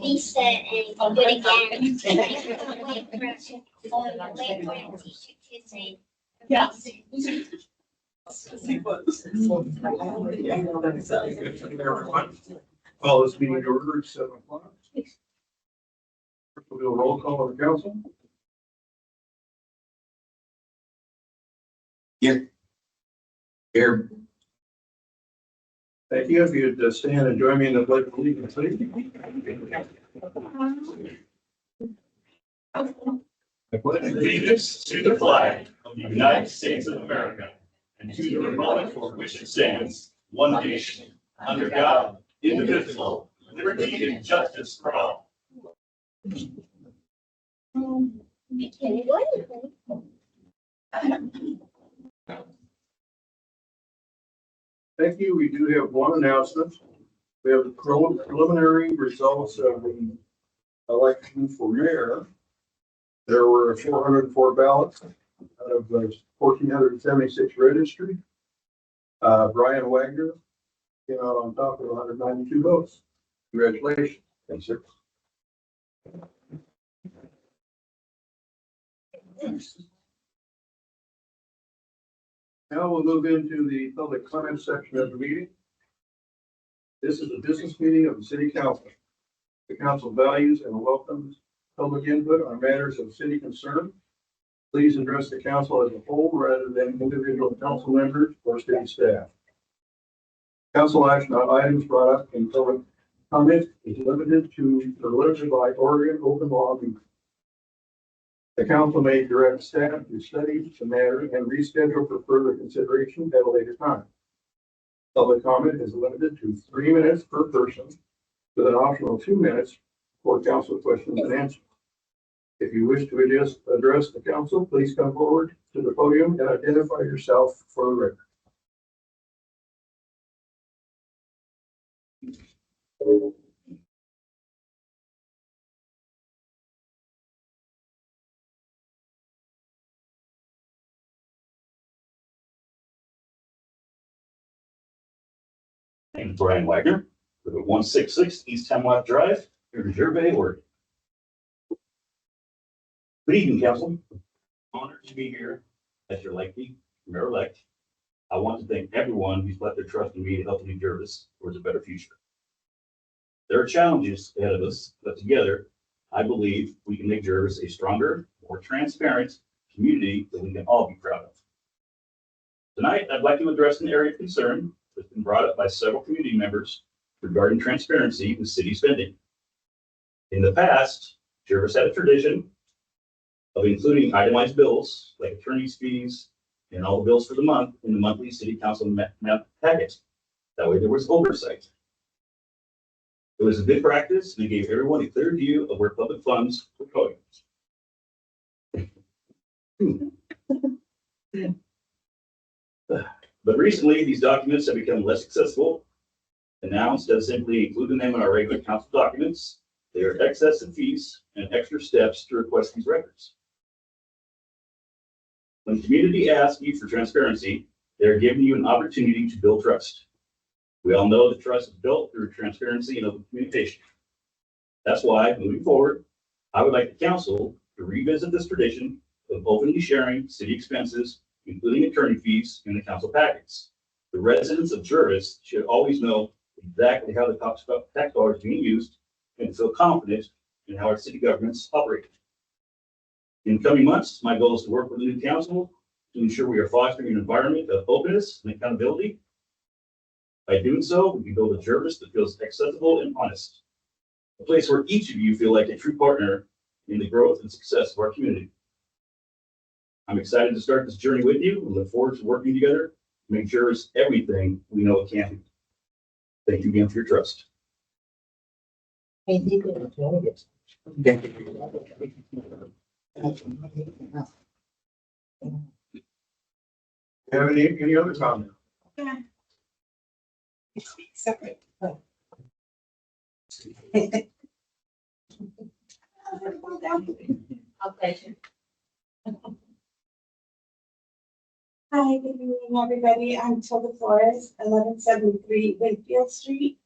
reset and do it again. Yeah. Everyone, call this meeting to order at 7 o'clock. We'll do a roll call of the council. Here. Thank you. If you'd stand and join me in the pledge of allegiance, please. I pledge allegiance to the flag of the United States of America and to the republic for which it stands, one nation, under God, indivisible, liberty and justice for all. Thank you. We do have one announcement. We have the preliminary results of the election for mayor. There were 404 ballots out of the 1,476 registered. Brian Wagner came out on top with 192 votes. Congratulations. Thanks, sir. Now we'll move into the public comment section of the meeting. This is a business meeting of the city council. The council values and welcomes public input on matters of city concern. Please address the council as a whole rather than individual council members or city staff. Council action on items brought up in public comment is limited by Oregon open law. The council may direct staff to study the matter and reschedule for further consideration at a later time. Public comment is limited to 3 minutes per person, with an optional 2 minutes for council questions and answers. If you wish to address the council, please come forward to the podium and identify yourself for the record. My name is Brian Wagner, live at 166 East Hemlock Drive, here in Gervais, Oregon. Good evening, council. Honored to be here as your likely mayor-elect. I want to thank everyone who's put their trust in me to help lead Gervais towards a better future. There are challenges ahead of us, but together, I believe we can make Gervais a stronger, more transparent community that we can all be proud of. Tonight, I'd like to address an area of concern that's been brought up by several community members regarding transparency with city spending. In the past, Gervais had a tradition of including itemized bills like attorney's fees and all the bills for the month in the monthly city council packet. That way there was oversight. It was a good practice and it gave everyone a clear view of where public funds were going. But recently, these documents have become less accessible, and now instead of simply including them in our regular council documents, they are excessive fees and extra steps to request these records. When the community asks you for transparency, they are giving you an opportunity to build trust. We all know that trust is built through transparency and open communication. That's why, moving forward, I would like the council to revisit this tradition of openly sharing city expenses, including attorney fees, in the council packets. The residents of Gervais should always know exactly how the tax dollars are being used and feel confident in how our city governments operate. In coming months, my goal is to work with the new council to ensure we are fostering an environment of openness and accountability. By doing so, we can build a Gervais that feels accessible and honest, a place where each of you feel like a true partner in the growth and success of our community. I'm excited to start this journey with you and look forward to working together to make Gervais everything we know it can be. Thank you again for your trust. Have any other comment? Yeah. Separate. Okay. Hi, good evening, everybody. I'm Tilda Flores, 11.7.2024 Street.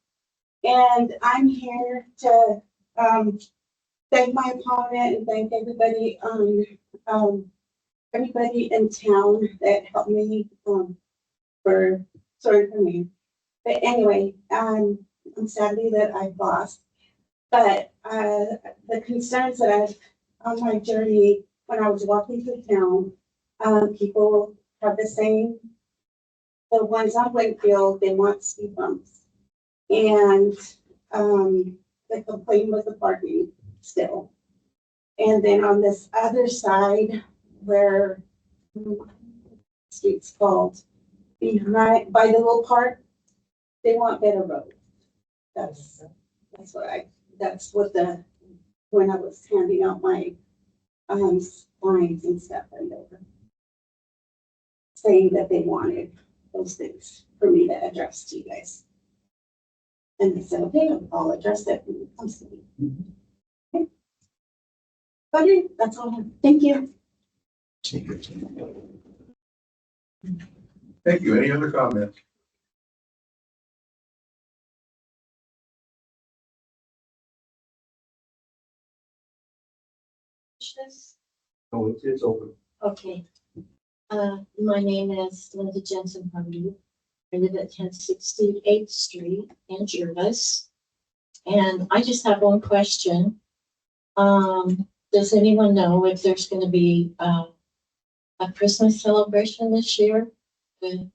And I'm here to thank my opponent and thank everybody, everybody in town that helped me, for me. But anyway, I'm sadly that I've lost. But, the concerns that I've, on my journey, when I was walking through town, people have the same, the ones on Wakefield, they want speed bumps. And, they complain with the parking still. And then on this other side where street's called, behind, by the little park, they want better road. That's what the, when I was handing out my, lines and stuff, and they were saying that they wanted those things for me to address to you guys. And I said, okay, I'll address that when it comes to me. Okay. Okay, that's all I have. Thank you. Thank you. Any other comments? Oh, it's open. Okay. My name is Linda Jensen Hardy. I live at 1068th Street in Jervis. And I just have one question. Does anyone know if there's going to be a Christmas celebration this year with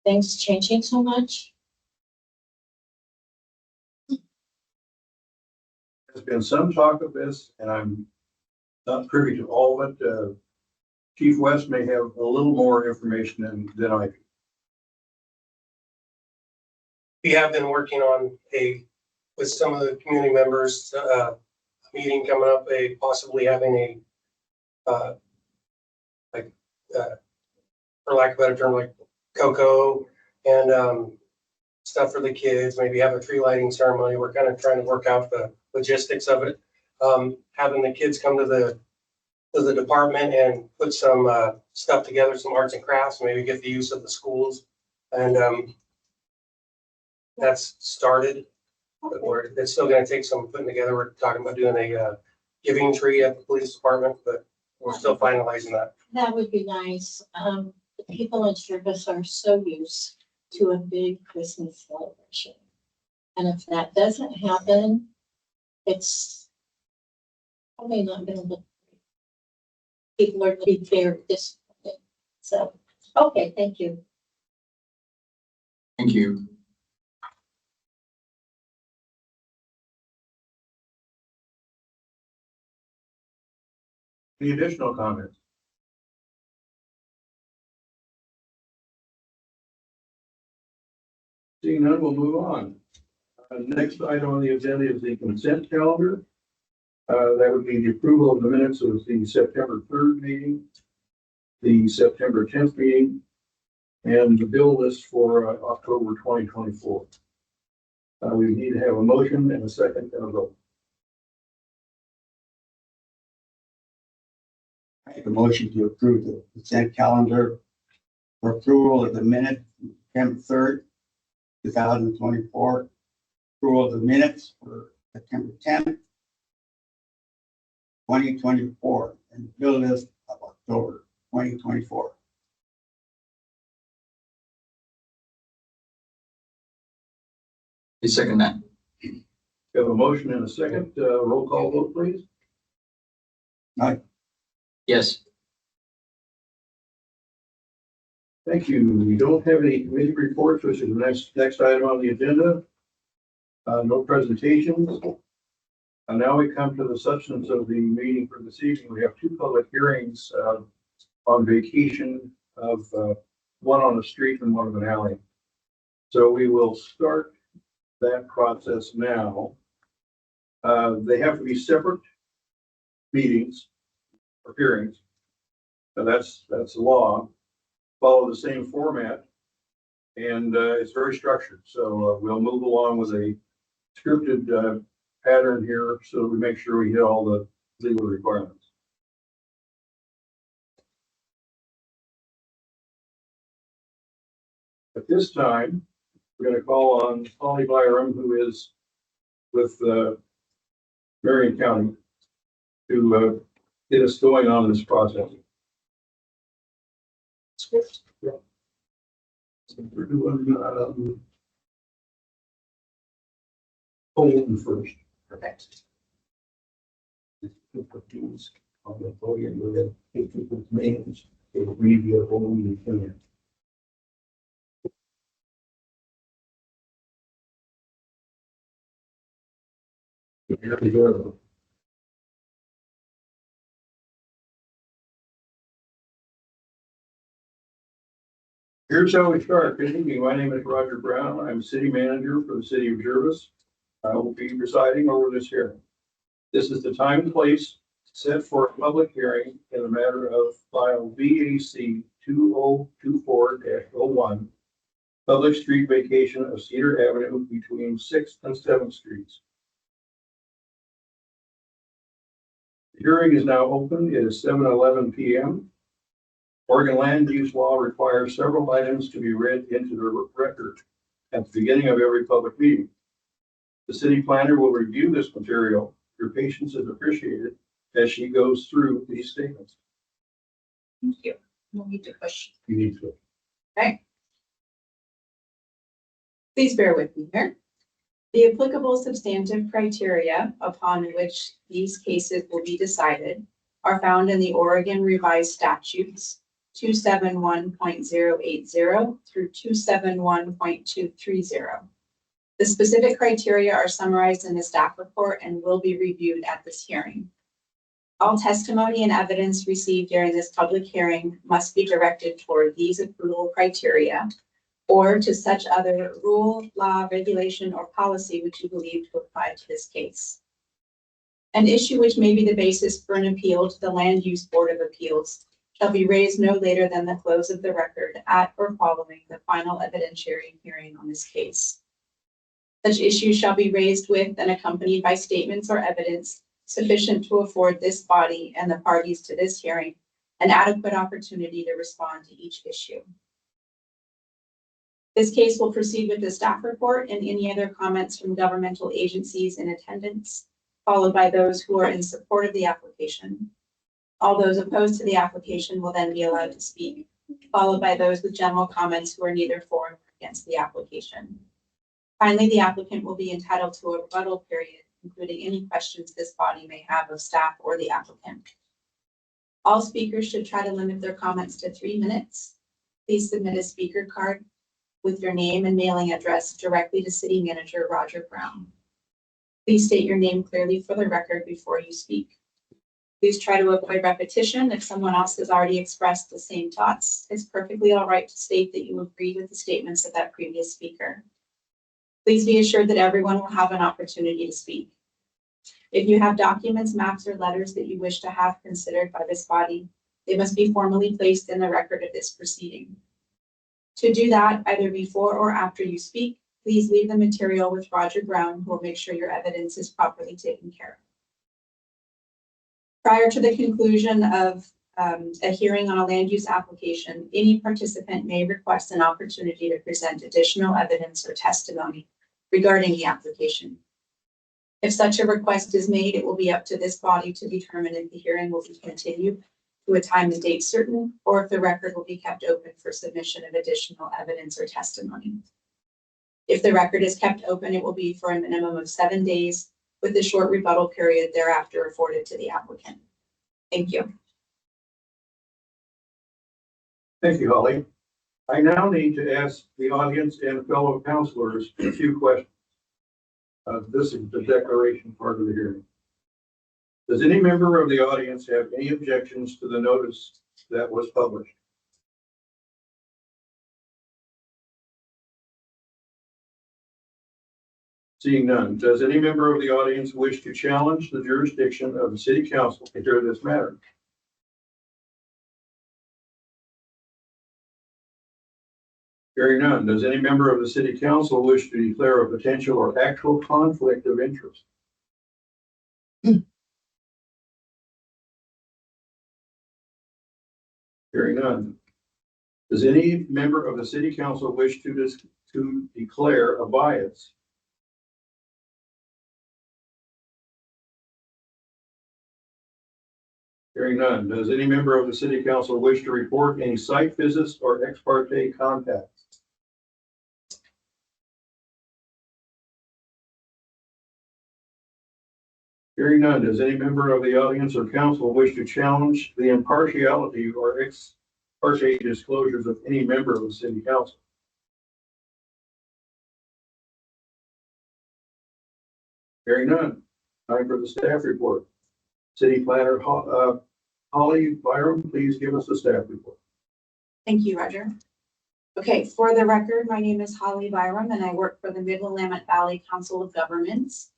things changing so much? There's been some talk of this, and I'm not privy to all of it. Chief West may have a little more information than I do. We have been working on with some of the community members, a meeting coming up, possibly having for lack of a better term, like cocoa and stuff for the kids, maybe have a tree lighting ceremony. We're kind of trying to work out the logistics of it. Having the kids come to the department and put some stuff together, some arts and crafts, maybe get the use of the schools. And that's started, but it's still going to take some putting together. We're talking about doing a giving tree at the police department, but we're still finalizing that. That would be nice. The people in Jervis are so used to a big Christmas celebration. And if that doesn't happen, it's probably not going to look great. People are going to be very disappointed. So, okay, thank you. Thank you. Any additional comments? Seeing none, we'll move on. Next item on the agenda is the consent calendar. That would be the approval of the minutes of the September 3rd meeting, the September 10th meeting, and the bill list for October 2024. We need to have a motion and a second and a vote. I make a motion to approve the consent calendar for approval of the minute, September 3rd, 2024. Approval of the minutes for September 10th, 2024, and the bill list of October 2024. I second that. We have a motion and a second. Roll call vote, please. Aye. Yes. Thank you. We don't have any committee reports, which is the next item on the agenda. No presentations. And now we come to the substance of the meeting for this evening. We have two public hearings on vacation of one on a street and one of an alley. So we will start that process now. They have to be separate meetings or hearings. And that's the law. Follow the same format, and it's very structured. So we'll move along with a scripted pattern here, so we make sure we hit all the legal requirements. At this time, we're going to call on Polly Byram, who is with Marion County to get us going on this process. We're doing Holden first. Perfect. On the podium, we're going to take people's names, and read your own opinion. Here we go. Here's how we start. Good evening. My name is Roger Brown. I'm city manager for the city of Jervis. I will be presiding over this hearing. This is the time and place set for a public hearing in the matter of file VAC 2024-01, public street vacation of Cedar Avenue between 6th and 7th Streets. The hearing is now open. It is 7:11 p.m. Oregon land use law requires several items to be read into the record at the beginning of every public meeting. The city planner will review this material. Your patience is appreciated as she goes through these statements. Thank you. No need to push. You need to. Okay. Please bear with me here. The applicable substantive criteria upon which these cases will be decided are found in the Oregon Revised Statutes 271.080 through 271.230. The specific criteria are summarized in the staff report and will be reviewed at this hearing. All testimony and evidence received during this public hearing must be directed toward these approval criteria or to such other rule, law, regulation, or policy which you believe to apply to this case. An issue which may be the basis for an appeal to the Land Use Board of Appeals shall be raised no later than the close of the record at or following the final evidentiary hearing on this case. Such issues shall be raised with and accompanied by statements or evidence sufficient to afford this body and the parties to this hearing an adequate opportunity to respond to each issue. This case will proceed with the staff report and any other comments from governmental agencies in attendance, followed by those who are in support of the application. All those opposed to the application will then be allowed to speak, followed by those with general comments who are neither for nor against the application. Finally, the applicant will be entitled to a rebuttal period, including any questions this body may have of staff or the applicant. All speakers should try to limit their comments to 3 minutes. Please submit a speaker card with your name and mailing address directly to City Manager Roger Brown. Please state your name clearly for the record before you speak. Please try to avoid repetition. If someone else has already expressed the same thoughts, it's perfectly all right to state that you agree with the statements of that previous speaker. Please be assured that everyone will have an opportunity to speak. If you have documents, maps, or letters that you wish to have considered by this body, they must be formally placed in the record of this proceeding. To do that, either before or after you speak, please leave the material with Roger Brown, who will make sure your evidence is properly taken care of. Prior to the conclusion of a hearing on a land use application, any participant may request an opportunity to present additional evidence or testimony regarding the application. If such a request is made, it will be up to this body to determine if the hearing will be continued to a time and date certain, or if the record will be kept open for submission of additional evidence or testimony. If the record is kept open, it will be for a minimum of 7 days, with a short rebuttal period thereafter afforded to the applicant. Thank you. Thank you, Holly. I now need to ask the audience and fellow counselors a few questions. This is the declaration part of the hearing. Does any member of the audience have any objections to the notice that was published? Seeing none, does any member of the audience wish to challenge the jurisdiction of the city council to hear this matter? Hearing none, does any member of the city council wish to declare a potential or actual conflict of interest? Hearing none, does any member of the city council wish to declare a bias? Hearing none. Does any member of the city council wish to report any site visits or ex parte contacts? Hearing none. Does any member of the audience or council wish to challenge the impartiality or ex parte disclosures of any member of the city council? Hearing none. Time for the staff report. City planner Holly Byram, please give us the staff report. Thank you, Roger. Okay, for the record, my name is Holly Byram and I work for the Mid-Willamette Valley Council of Governments.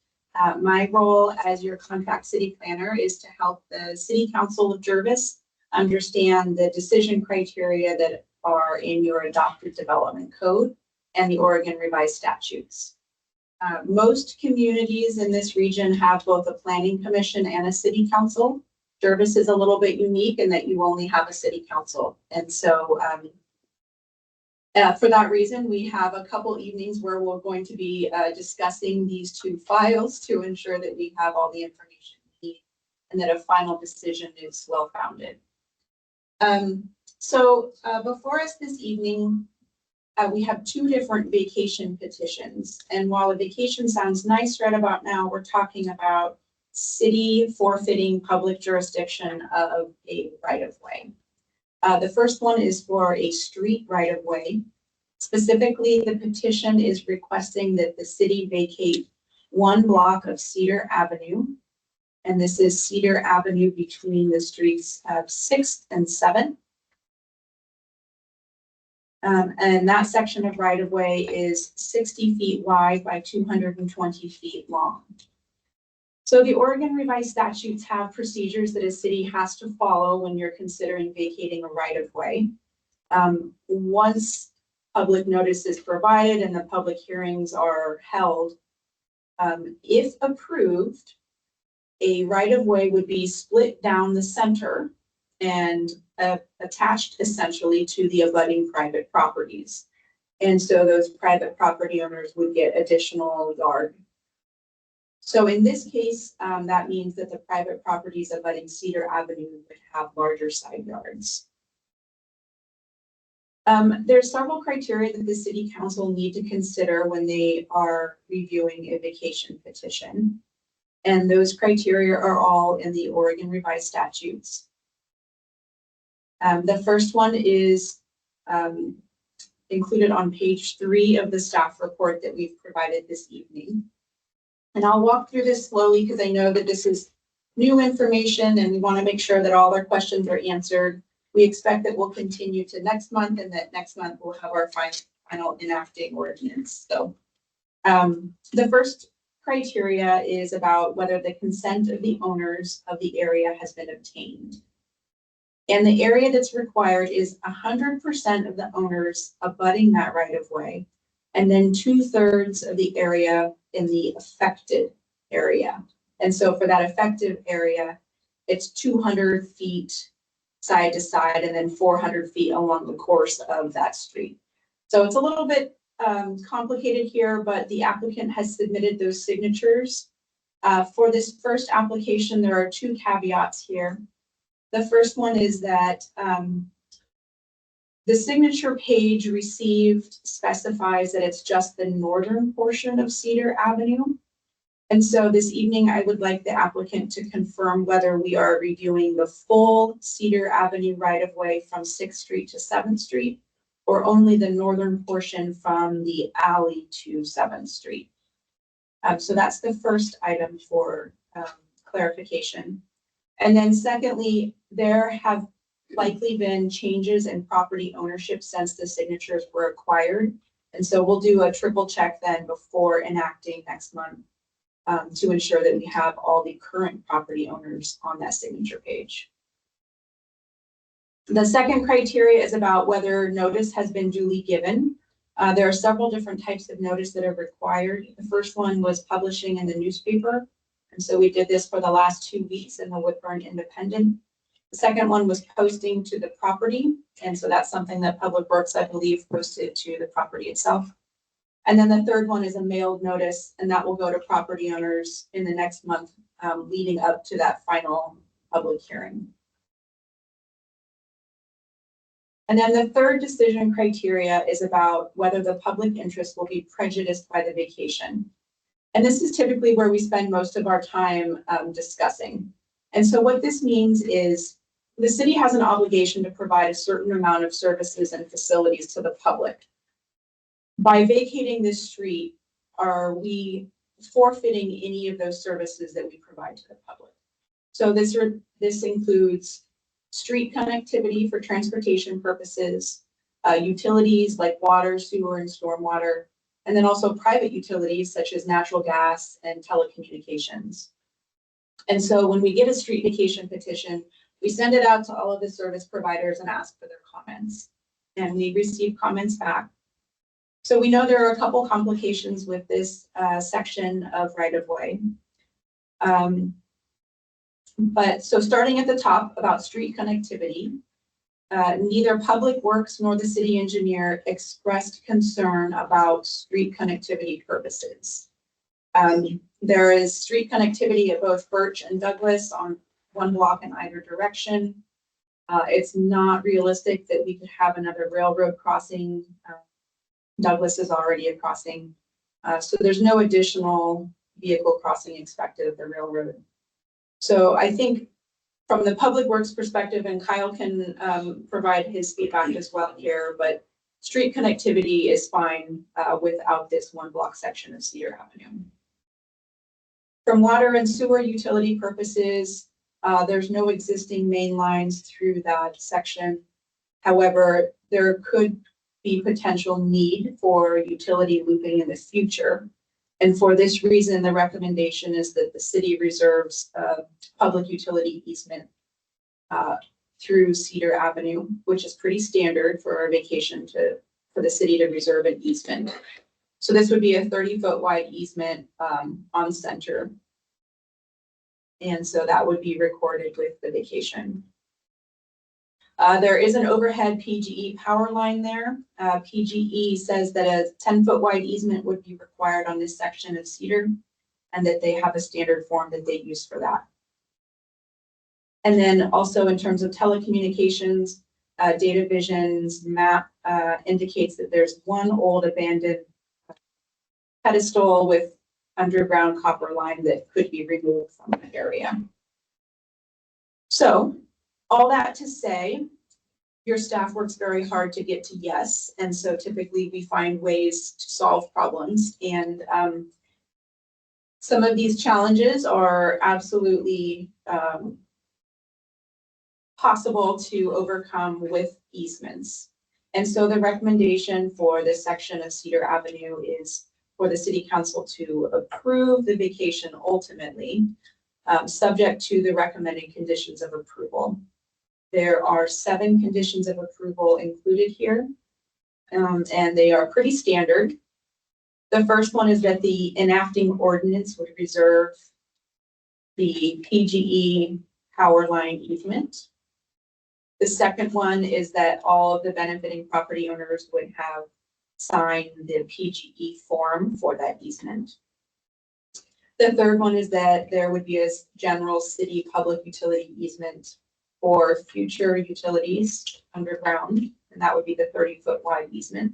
My role as your contract city planner is to help the City Council of Jervis understand the decision criteria that are in your adopted development code and the Oregon revised statutes. Most communities in this region have both a planning commission and a city council. Jervis is a little bit unique in that you only have a city council. And so for that reason, we have a couple evenings where we're going to be discussing these two files to ensure that we have all the information we need and that a final decision is well-founded. Before us this evening, we have two different vacation petitions. And while a vacation sounds nice right about now, we're talking about city forfeiting public jurisdiction of a right-of-way. The first one is for a street right-of-way. Specifically, the petition is requesting that the city vacate one block of Cedar Avenue. And this is Cedar Avenue between the streets of 6th and 7th. And that section of right-of-way is 60 feet wide by 220 feet long. So the Oregon revised statutes have procedures that a city has to follow when you're considering vacating a right-of-way. Once public notice is provided and the public hearings are held, if approved, a right-of-way would be split down the center and attached essentially to the abutting private properties. And so those private property owners would get additional yard. So in this case, that means that the private properties abutting Cedar Avenue would have larger side yards. There's several criteria that the city council need to consider when they are reviewing a vacation petition. And those criteria are all in the Oregon revised statutes. The first one is included on page 3 of the staff report that we've provided this evening. And I'll walk through this slowly because I know that this is new information and we want to make sure that all our questions are answered. We expect that we'll continue to next month and that next month we'll have our final enacting ordinance. So the first criteria is about whether the consent of the owners of the area has been obtained. And the area that's required is 100% of the owners abutting that right of way, and then 2/3 of the area in the affected area. And so for that affected area, it's 200 feet side to side and then 400 feet along the course of that street. So it's a little bit complicated here, but the applicant has submitted those signatures. For this first application, there are 2 caveats here. The first one is that the signature page received specifies that it's just the northern portion of Cedar Avenue. And so this evening, I would like the applicant to confirm whether we are reviewing the full Cedar Avenue right-of-way from 6th Street to 7th Street, or only the northern portion from the alley to 7th Street. So that's the first item for clarification. And then secondly, there have likely been changes in property ownership since the signatures were acquired. And so we'll do a triple check then before enacting next month to ensure that we have all the current property owners on that signature page. The second criteria is about whether notice has been duly given. There are several different types of notice that are required. The first one was publishing in the newspaper. And so we did this for the last 2 weeks in the Woodburn Independent. The second one was posting to the property. And so that's something that Public Works, I believe, posted to the property itself. And then the third one is a mailed notice, and that will go to property owners in the next month leading up to that final public hearing. And then the third decision criteria is about whether the public interest will be prejudiced by the vacation. And this is typically where we spend most of our time discussing. And so what this means is the city has an obligation to provide a certain amount of services and facilities to the public. By vacating this street, are we forfeiting any of those services that we provide to the public? So this includes street connectivity for transportation purposes, utilities like water, sewer, and stormwater, and then also private utilities such as natural gas and telecommunications. And so when we get a street vacation petition, we send it out to all of the service providers and ask for their comments. And we receive comments back. So we know there are a couple complications with this section of right-of-way. But so starting at the top about street connectivity, neither Public Works nor the city engineer expressed concern about street connectivity purposes. There is street connectivity at both Birch and Douglas on one block in either direction. It's not realistic that we could have another railroad crossing. Douglas is already a crossing. So there's no additional vehicle crossing expected at the railroad. So I think from the Public Works perspective, and Kyle can provide his feedback as well here, but street connectivity is fine without this one block section of Cedar Avenue. From water and sewer utility purposes, there's no existing main lines through that section. However, there could be potential need for utility looping in the future. And for this reason, the recommendation is that the city reserves a public utility easement through Cedar Avenue, which is pretty standard for our vacation for the city to reserve an easement. So this would be a 30-foot wide easement on center. And so that would be recorded with the vacation. There is an overhead PGE power line there. PGE says that a 10-foot wide easement would be required on this section of Cedar, and that they have a standard form that they use for that. And then also in terms of telecommunications, Data Vision's map indicates that there's one old abandoned pedestal with underground copper line that could be removed from the area. So all that to say, your staff works very hard to get to yes. And so typically we find ways to solve problems. And some of these challenges are absolutely possible to overcome with easements. And so the recommendation for this section of Cedar Avenue is for the city council to approve the vacation ultimately, subject to the recommended conditions of approval. There are 7 conditions of approval included here, and they are pretty standard. The first one is that the enacting ordinance would reserve the PGE power line easement. The second one is that all of the benefiting property owners would have signed the PGE form for that easement. The third one is that there would be a general city public utility easement for future utilities underground, and that would be the 30-foot wide easement.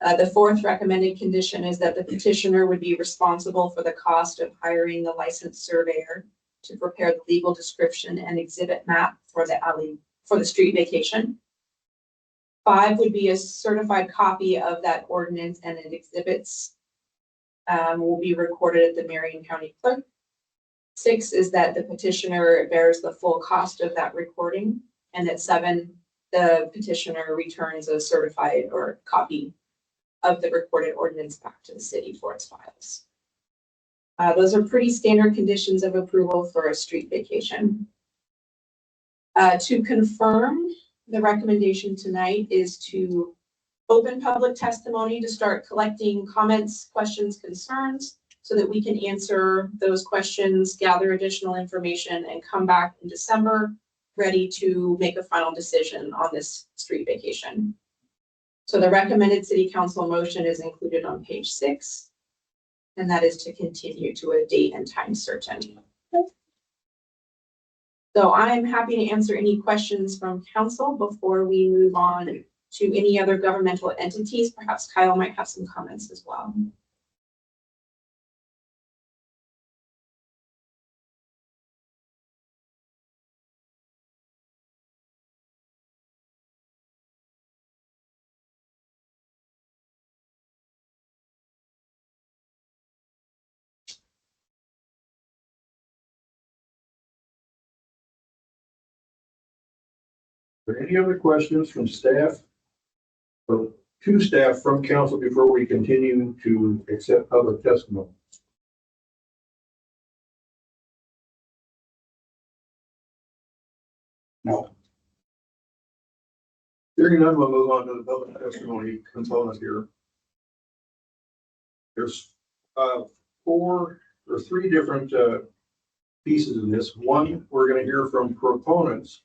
The fourth recommended condition is that the petitioner would be responsible for the cost of hiring the licensed surveyor to prepare the legal description and exhibit map for the street vacation. 5 would be a certified copy of that ordinance and its exhibits will be recorded at the Marion County Clerk. 6 is that the petitioner bears the full cost of that recording, and that 7, the petitioner returns a certified or copy of the recorded ordinance back to the city for its files. Those are pretty standard conditions of approval for a street vacation. To confirm, the recommendation tonight is to open public testimony to start collecting comments, questions, concerns, so that we can answer those questions, gather additional information, and come back in December ready to make a final decision on this street vacation. So the recommended city council motion is included on page 6, and that is to continue to a date and time certain. So I'm happy to answer any questions from council before we move on to any other governmental entities. Perhaps Kyle might have some comments as well. Are there any other questions from staff? Or to staff from council before we continue to accept public testimony? No. Hearing none, we'll move on to the public testimony component here. There's three different pieces in this. One, we're going to hear from proponents.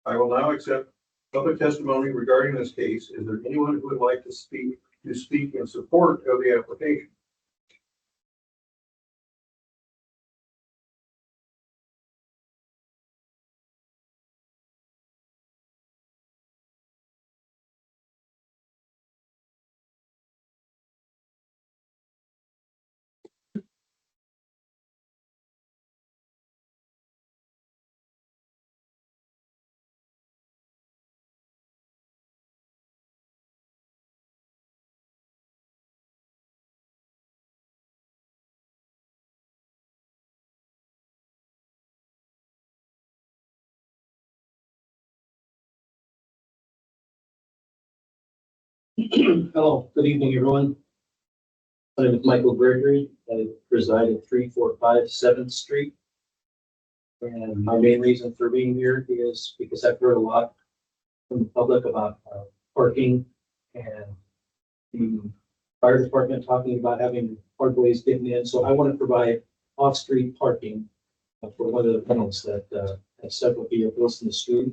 I will now accept public testimony regarding this case. Is there anyone who would like to speak in support of the application? Hello, good evening, everyone. My name is Michael Gregory. I reside at 345 7th Street. And my main reason for being here is because I've heard a lot from the public about parking and the fire department talking about having hard ways getting in. So I want to provide off-street parking for one of the tenants that have several vehicles in the street.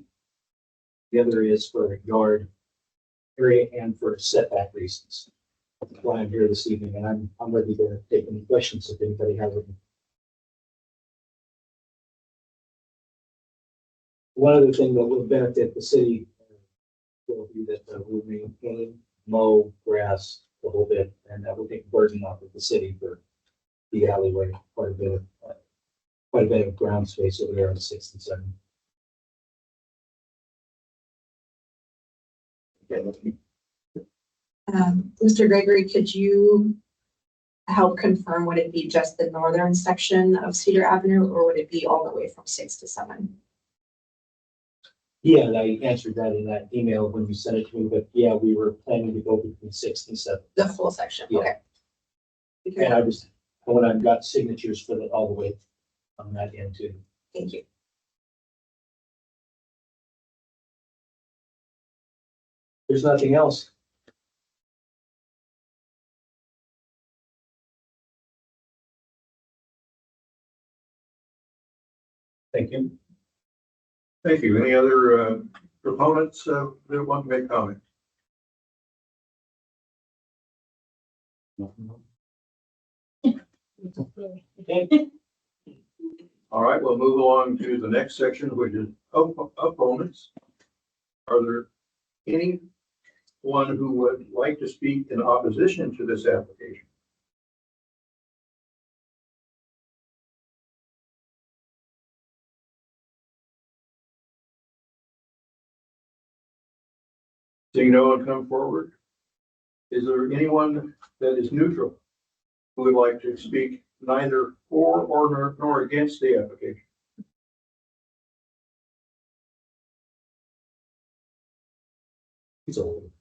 The other is for yard area and for setback reasons. That's why I'm here this evening, and I'm ready to take any questions if anybody has any. One other thing that will benefit the city will be that we'll maintain, mow, grass a little bit, and that will take a burden off of the city for the alleyway. Quite a bit of ground space over there on 6th and 7th. Mr. Gregory, could you help confirm, would it be just the northern section of Cedar Avenue, or would it be all the way from 6 to 7? Yeah, and I answered that in that email when you sent it to me, but yeah, we were planning to go between 6th and 7th. The full section, Yeah. okay. And I've got signatures for that all the way on that end too. Thank you. There's nothing else. Thank you. Thank you. Any other proponents that want to make comment? All right, we'll move along to the next section, which is opponents. Are there anyone who would like to speak in opposition to this application? Seeing no one come forward, is there anyone that is neutral who would like to speak neither for or nor against the application? He's old.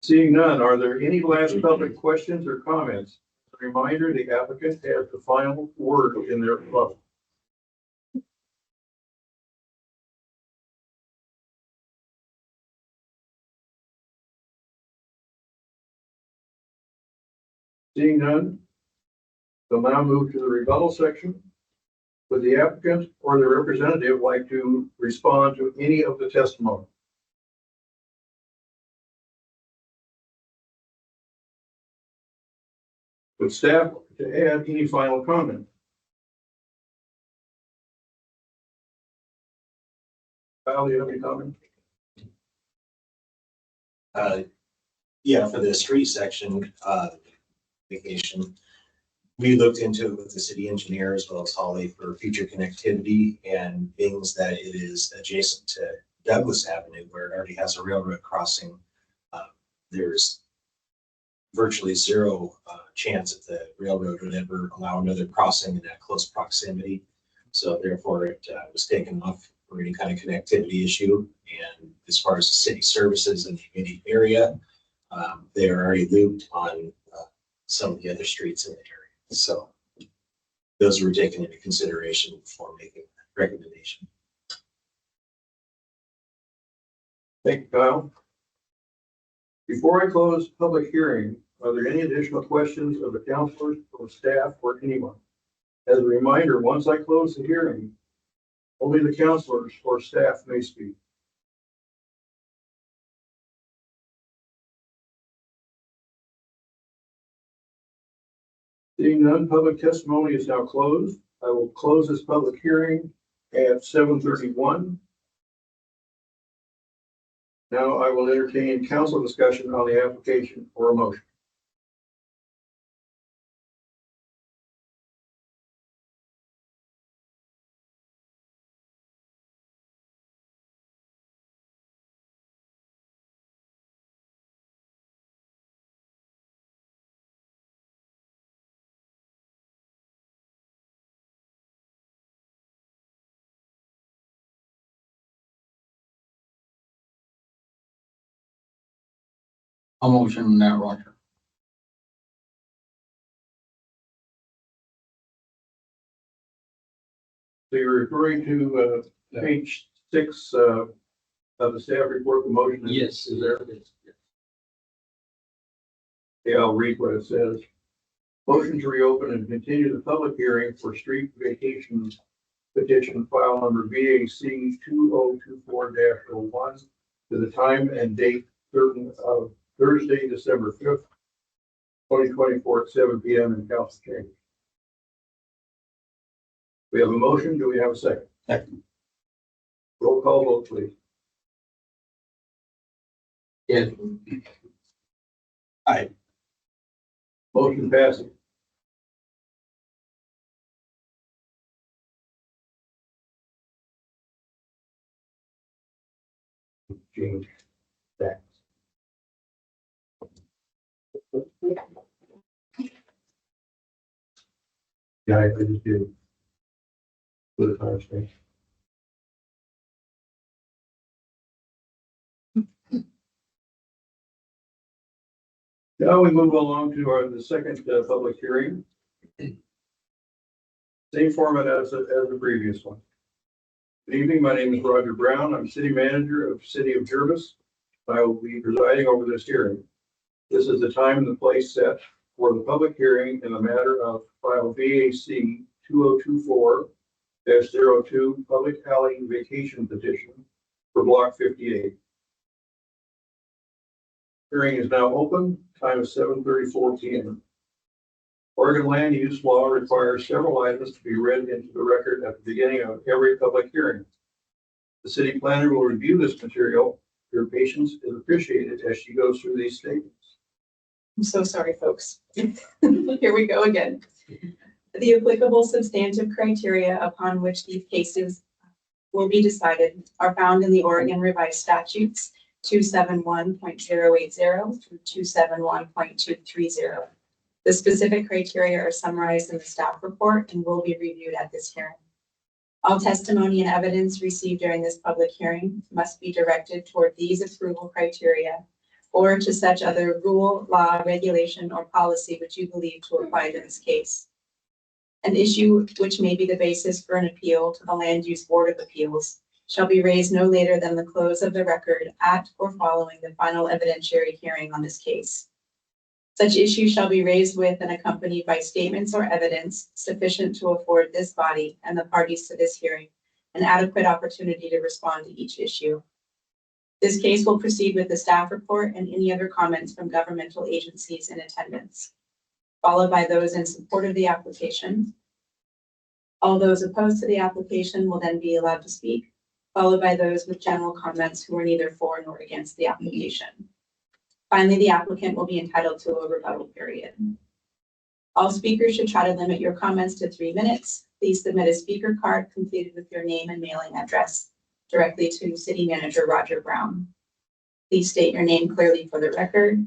Seeing none, are there any last public questions or comments? A reminder, the applicant has the final word in their rebuttal. Seeing none, we'll now move to the rebuttal section. Would the applicant or the representative like to respond to any of the testimony? Would staff to add any final comment? Kyle, do you have any comment? Yeah, for the street section, vacation, we looked into it with the city engineer as well as Holly for future connectivity and things that it is adjacent to Douglas Avenue where it already has a railroad crossing. There's virtually zero chance that the railroad would ever allow another crossing in that close proximity. So therefore it was taken off for any kind of connectivity issue. And as far as the city services in the immediate area, they are already looped on some of the other streets in the area. So those were taken into consideration before making that recommendation. Thank you, Kyle. Before I close public hearing, are there any additional questions of the counselors or staff or anyone? As a reminder, once I close the hearing, only the counselors or staff may speak. Seeing none, public testimony is now closed. I will close this public hearing at 7:31. Now I will entertain council discussion on the application for a motion. I'll motion that, Roger. So you're referring to page 6 of the staff report, the motion? Yes. Is there? Yeah, I'll read what it says. Motion to reopen and continue the public hearing for street vacation petition file number VAC 2024-01 to the time and date certain of Thursday, December 5th, 2024 at 7 p.m. in council chamber. We have a motion. Do we have a second? Second. Roll call vote, please. Yes. Aye. Motion passes. Change that. Yeah, I just did. Put a time stamp. Now we move along to the second public hearing. Same format as the previous one. Good evening, my name is Roger Brown. I'm city manager of City of Jervis. I will be presiding over this hearing. This is the time and the place set for the public hearing in the matter of file VAC 2024-02 Public Alley Vacation Petition for Block 58. Hearing is now open. Time is 7:34 p.m. Oregon land use law requires several items to be read into the record at the beginning of every public hearing. The city planner will review this material. Your patience is appreciated as she goes through these statements. I'm so sorry, folks. Here we go again. The applicable substantive criteria upon which these cases will be decided are found in the Oregon Revised Statutes 271.080 through 271.230. The specific criteria are summarized in the staff report and will be reviewed at this hearing. All testimony and evidence received during this public hearing must be directed toward these approval criteria or to such other rule, law, regulation, or policy which you believe to apply to this case. An issue which may be the basis for an appeal to the Land Use Board of Appeals shall be raised no later than the close of the record at or following the final evidentiary hearing on this case. Such issue shall be raised with and accompanied by statements or evidence sufficient to afford this body and the parties to this hearing an adequate opportunity to respond to each issue. This case will proceed with the staff report and any other comments from governmental agencies in attendance. followed by those in support of the application. All those opposed to the application will then be allowed to speak, followed by those with general comments who are neither for nor against the application. Finally, the applicant will be entitled to a rebuttal period. All speakers should try to limit your comments to 3 minutes. Please submit a speaker card completed with your name and mailing address directly to City Manager Roger Brown. Please state your name clearly for the record.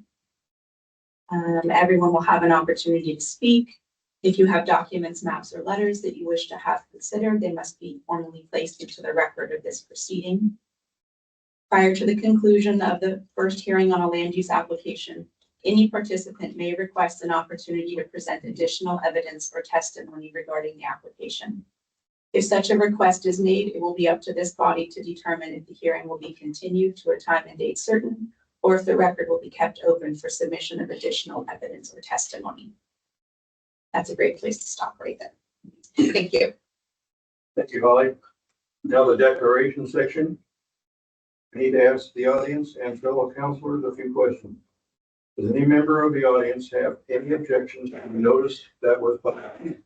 Everyone will have an opportunity to speak. If you have documents, maps, or letters that you wish to have considered, they must be formally placed into the record of this proceeding. Prior to the conclusion of the first hearing on a land use application, any participant may request an opportunity to present additional evidence or testimony regarding the application. If such a request is made, it will be up to this body to determine if the hearing will be continued to a time and date certain, or if the record will be kept open for submission of additional evidence or testimony. That's a great place to stop right there. Thank you. Thank you, Holly. Now the declaration section. I need to ask the audience and fellow counselors a few questions. Does any member of the audience have any objections to the notice that was published?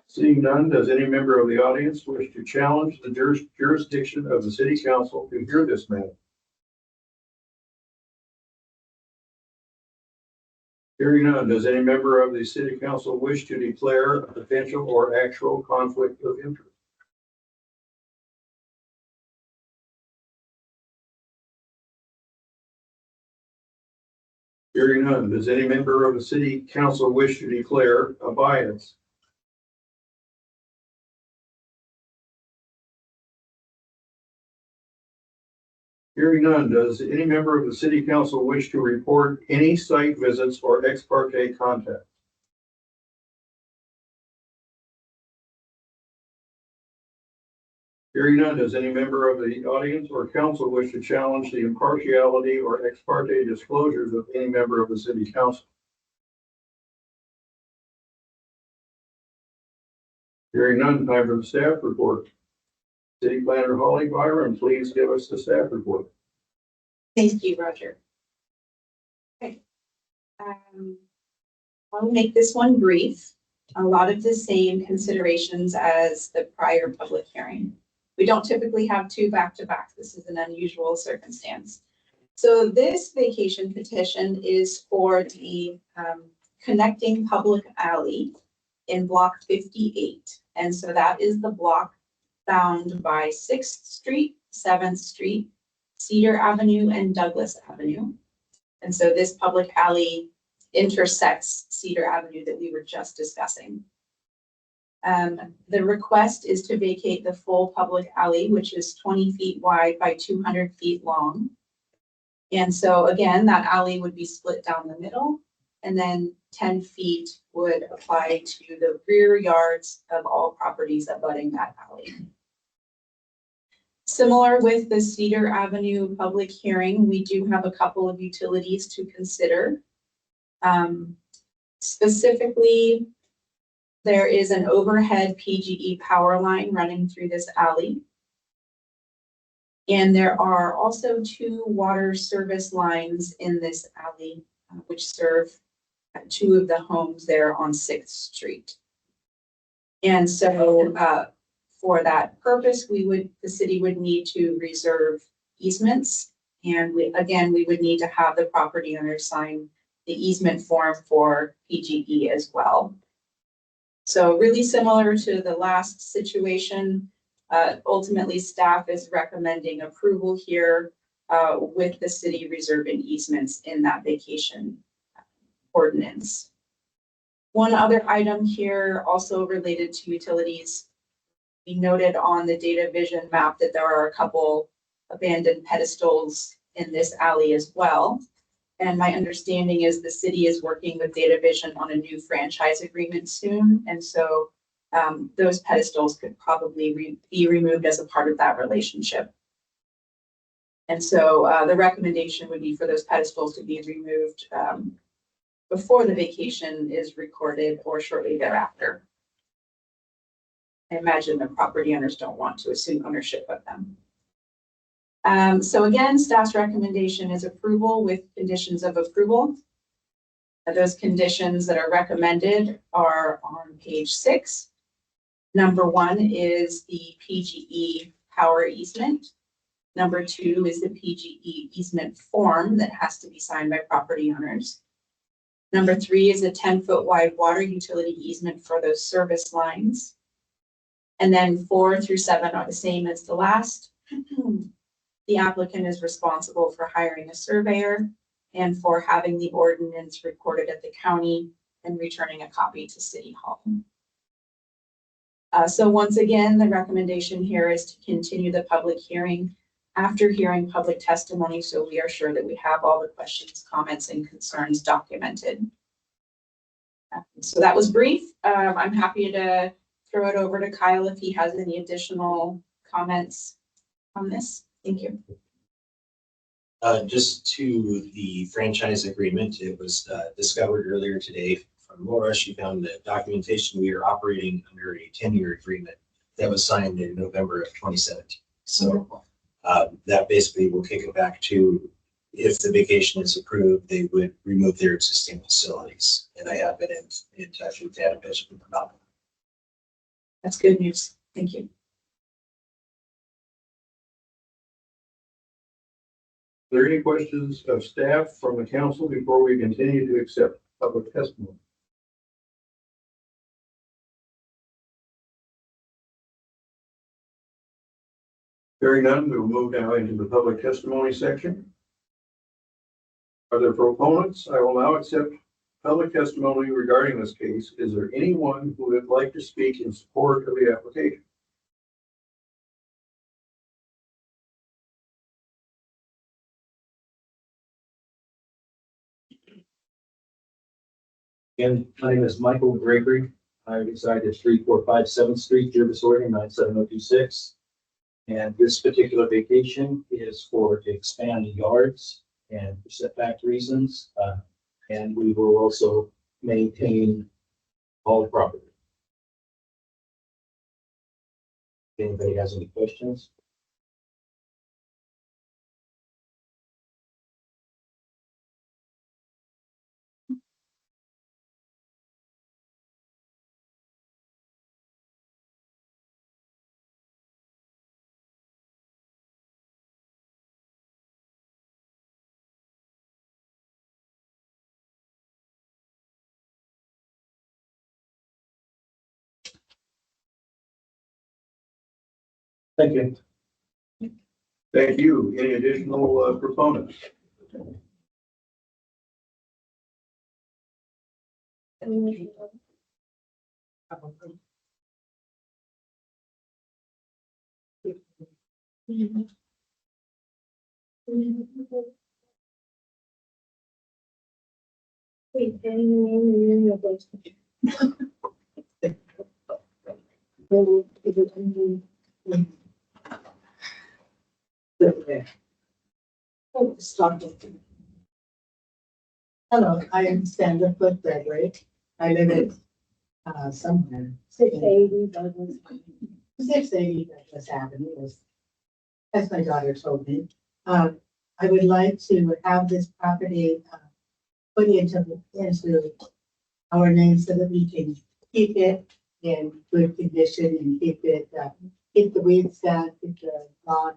Seeing none, does any member of the audience wish to challenge the jurisdiction of the city council to hear this matter? Hearing none, does any member of the city council wish to declare a potential or actual conflict of interest? Hearing none, does any member of the city council wish to declare a bias? Hearing none, does any member of the city council wish to report any site visits or ex parte contact? Hearing none, does any member of the audience or council wish to challenge the impartiality or ex parte disclosures of any member of the city council? Hearing none, time for the staff report. City Planner Holly Byron, please give us the staff report. Thank you, Roger. Okay. I'll make this one brief. A lot of the same considerations as the prior public hearing. We don't typically have two back-to-back. This is an unusual circumstance. So this vacation petition is for the connecting public alley in block 58. And so that is the block bound by 6th Street, 7th Street, Cedar Avenue, and Douglas Avenue. And so this public alley intersects Cedar Avenue that we were just discussing. The request is to vacate the full public alley, which is 20 feet wide by 200 feet long. And so again, that alley would be split down the middle, and then 10 feet would apply to the rear yards of all properties abutting that alley. Similar with the Cedar Avenue public hearing, we do have a couple of utilities to consider. Specifically, there is an overhead PGE power line running through this alley. And there are also 2 water service lines in this alley, which serve 2 of the homes there on 6th Street. And so for that purpose, the city would need to reserve easements. And we would need to have the property owner sign the easement form for PGE as well. So really similar to the last situation, ultimately staff is recommending approval here with the city reserving easements in that vacation ordinance. One other item here also related to utilities. We noted on the data vision map that there are a couple abandoned pedestals in this alley as well. And my understanding is the city is working with Data Vision on a new franchise agreement soon. And so those pedestals could probably be removed as a part of that relationship. And so the recommendation would be for those pedestals to be removed before the vacation is recorded or shortly thereafter. I imagine the property owners don't want to assume ownership of them. So again, staff's recommendation is approval with conditions of approval. Those conditions that are recommended are on page 6. Number 1 is the PGE power easement. Number 2 is the PGE easement form that has to be signed by property owners. Number 3 is a 10-foot wide water utility easement for those service lines. And then 4 through 7 are the same as the last. The applicant is responsible for hiring a surveyor and for having the ordinance recorded at the county and returning a copy to City Hall. So once again, the recommendation here is to continue the public hearing after hearing public testimony, so we are sure that we have all the questions, comments, and concerns documented. So that was brief. I'm happy to throw it over to Kyle if he has any additional comments on this. Thank you. Just to the franchise agreement, it was discovered earlier today from Laura. She found the documentation. We are operating under a 10-year agreement that was signed in November of 2017. So that basically will kick it back to, if the vacation is approved, they would remove their existing facilities. And I have been in touch with Dan Bishop about it. That's good news. Thank you. Are there any questions of staff from the council before we continue to accept public testimony? Hearing none, we will move now into the public testimony section. Are there proponents? I will now accept public testimony regarding this case. Is there anyone who would like to speak in support of the application? Again, my name is Michael Gregory. I reside at 3457 7th Street, Jervis, Oregon, 97026. And this particular vacation is for to expand the yards and for setback reasons. And we will also maintain all property. If anybody has any questions? Thank you. Thank you. Any additional proponents? Hello, I am Sandra Foot Frederick. I live at somewhere. 680 Douglas Avenue, as my daughter told me. I would like to have this property put into our name so that we can keep it in good condition and keep the weeds down, keep the lawn